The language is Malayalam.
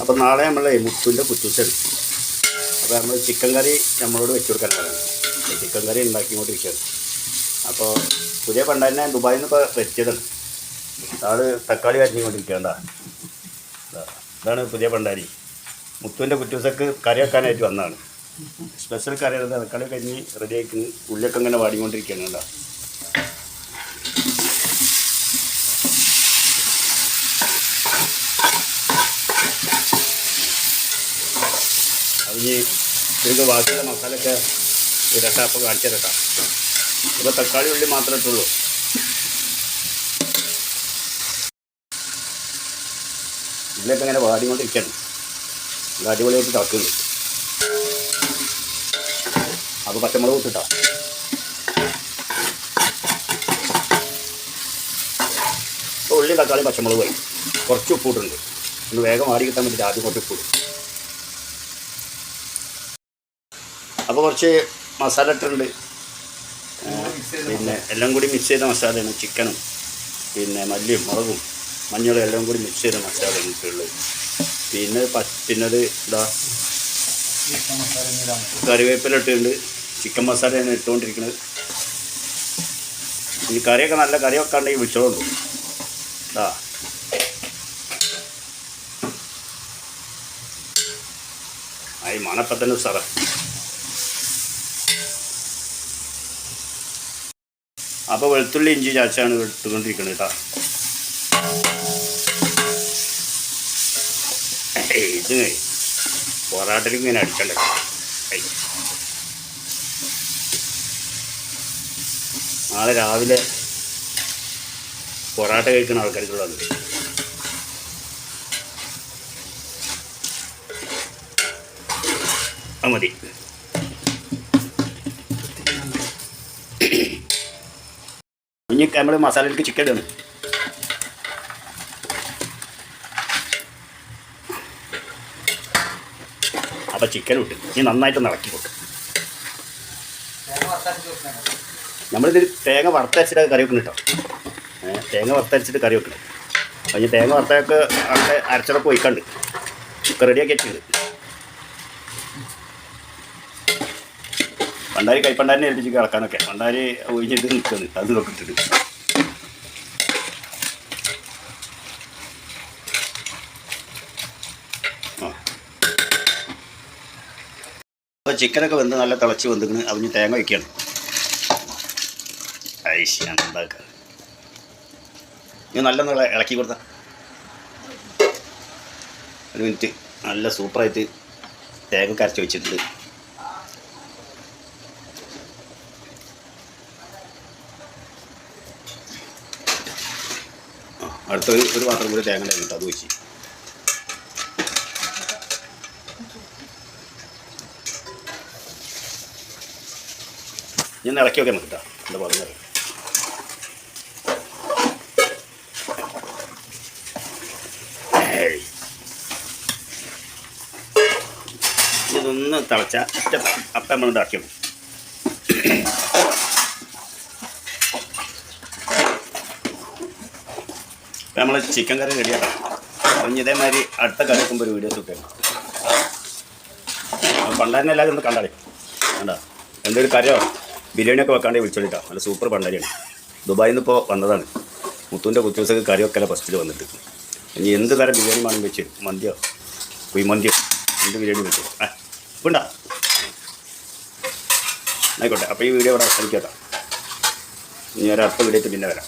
അപ്പോൾ നാളെ നമ്മളെ മുത്തുൻ്റെ കുറ്റൂസാണ്. അപ്പോൾ നമ്മൾ ചിക്കൻ കറി നമ്മളോട് വെച്ച് കൊടുക്കാൻ പറയുന്നത്. ചിക്കൻ കറി ഉണ്ടാക്കിക്കൊണ്ടിരിക്കുകയാണ്. അപ്പോൾ പുതിയ പണ്ടാരിനെ ദുബായിൽ നിന്ന് ഇപ്പോൾ വെച്ചതാണ്. ആൾ തക്കാളി അരിഞ്ഞുകൊണ്ടിരിക്കേണ്ട. ഇതാണ് പുതിയ പണ്ടാരി. മുത്തുവിൻ്റെ കുറ്റൂസൊക്കെ കറി വെക്കാനായിട്ട് വന്നതാണ്. സ്പെഷ്യൽ കറിയാണ്. തക്കാളി കരിഞ്ഞ് റെഡിയാക്കി ഉള്ളിയൊക്കെ ഇങ്ങനെ വാടിക്കൊണ്ടിരിക്കുകയാണ്. കേട്ടോ, അതിന് ഇതിൻ്റെ ബാക്കിയുള്ള മസാലയൊക്കെ ഇരട്ടാ. അപ്പോൾ കാണിച്ചിരട്ടാ. ഇപ്പോൾ തക്കാളി ഉള്ളി മാത്രമേ ഇട്ടുള്ളൂ. ഇതിലൊക്കെ ഇങ്ങനെ വാടിക്കൊണ്ടിരിക്കുകയാണ്. നല്ല അടിപൊളിയായിട്ട് തിളക്കുന്നുണ്ട്. അപ്പോൾ പച്ചമുളക് ഇട്ടിട്ടാ. ഇപ്പോൾ ഉള്ളി തക്കാളി പച്ചമുളക് പോയി കുറച്ച് ഉപ്പിട്ടുണ്ട്. ഒന്ന് വേഗം വാടി കിട്ടാൻ വേണ്ടിയിട്ട് ആദ്യം കുറച്ച് ഉപ്പിടും. അപ്പോൾ കുറച്ച് മസാല ഇട്ടിട്ടുണ്ട്. പിന്നെ എല്ലാം കൂടി മിക്സ് ചെയ്ത മസാലയാണ്. ചിക്കനും പിന്നെ മല്ലിയും മുളകും മഞ്ഞളും എല്ലാം കൂടി മിക്സ് ചെയ്ത മസാലയാണ് ഇട്ടുള്ളത്. പിന്നത് ഇതാ കറിവേപ്പില ഇട്ടിട്ടുണ്ട്. ചിക്കൻ മസാലയാണ് ഇട്ടുകൊണ്ടിരിക്കുന്നത്. ഇനി കറിയൊക്കെ നല്ല കറി വെക്കാണ്ടെങ്കിൽ വിളിച്ചോളൂ. ആ ഈ മണപ്പം തന്നെ സാറേ. അപ്പോൾ വെളുത്തുള്ളി ഇഞ്ചി ചതച്ചാണ് ഇട്ടുകൊണ്ടിരിക്കുന്നത്. കേട്ടോ, ഇത് പൊറാട്ടയിൽ ഇങ്ങനെ അടിക്കണ്ടേ. നാളെ രാവിലെ പൊറാട്ട കഴിക്കുന്ന ആൾക്കാർക്കുള്ളത്. അത് മതി. ഇനി നമ്മൾ മസാലയിലേക്ക് ചിക്കൻ ഇടണം. അപ്പോൾ ചിക്കൻ ഇട്ട് ഇനി നന്നായിട്ട് ഇളക്കി കൊടുക്കും. നമ്മളിതിൽ തേങ്ങ വറുത്തരച്ചിട്ട് കറി വെക്കണം കേട്ടോ. തേങ്ങ വറുത്തരച്ചിട്ട് കറി വെക്കണം. അപ്പോൾ ഈ തേങ്ങ വറുത്തൊക്കെ അവിടെ അരച്ചടപ്പ് ഒഴിക്കാണ്ട് ഒക്കെ റെഡിയാക്കി വെച്ചിട്ടുണ്ട്. പണ്ടാരി കൈപ്പണ്ടാരിനെ ഏൽപ്പിച്ച് കിടക്കാനൊക്കെ പണ്ടാരി ഒഴിഞ്ഞിട്ട് നിൽക്കുന്നു. അത് നോക്കിയിട്ടുണ്ട്. അപ്പോൾ ചിക്കനൊക്കെ വെന്ത് നല്ല തിളച്ച് വെന്തിക്കണ്. അവന് തേങ്ങ വയ്ക്കുകയാണ്. ഐശ് ഉണ്ടാക്കുക. ഇനി നല്ലൊന്ന് ഇളക്കി കൊടുത്ത ഒരു മിനിറ്റ്. നല്ല സൂപ്പറായിട്ട് തേങ്ങ കരച്ച് വെച്ചിട്ടുണ്ട്. അടുത്ത ഒരു പാത്രം കൂടി തേങ്ങ കിട്ടും. അത് വെച്ച് ഞാൻ ഇളക്കി വെക്കാൻ കിട്ടാം. എന്താ പറഞ്ഞത്, ഇതൊന്ന് തിളച്ച അപ്പം നമ്മൾ ഇതാക്കിയത്. ഇപ്പം നമ്മൾ ചിക്കൻ കറി റെഡിയാണ്. അപ്പം ഇതേമാതിരി അടുത്ത കറി വെക്കുമ്പോൾ ഒരു വീഡിയോസ് ഒക്കെ പണ്ടാരിനെ എല്ലാവരും ഒന്ന് കണ്ടാലേ വേണ്ട. എന്തൊരു കറിയോ ബിരിയാണിയൊക്കെ വെക്കാണ്ടേ വിളിച്ചോളിട്ടാ. നല്ല സൂപ്പർ പണ്ടാരിയാണ്. ദുബായിൽ നിന്ന് ഇപ്പോൾ വന്നതാണ്. മുത്തുവിൻ്റെ കുറ്റൂസൊക്കെ കറി വെക്കല ഫസ്റ്റിൽ വന്നിട്ട്. ഇനി എന്ത് തരം ബിരിയാണി വേണം വെച്ച് മന്തിയോ കുയ്മന്തിയോ എന്ത് ബിരിയാണി വെച്ചു ഇപ്പണ്ടാ ആയിക്കോട്ടെ. അപ്പോൾ ഈ വീഡിയോ ഇവിടെ അവസാനിക്കാം. ഇനി ഒരടുത്ത വീഡിയോക്ക് പിന്നെ വരാം.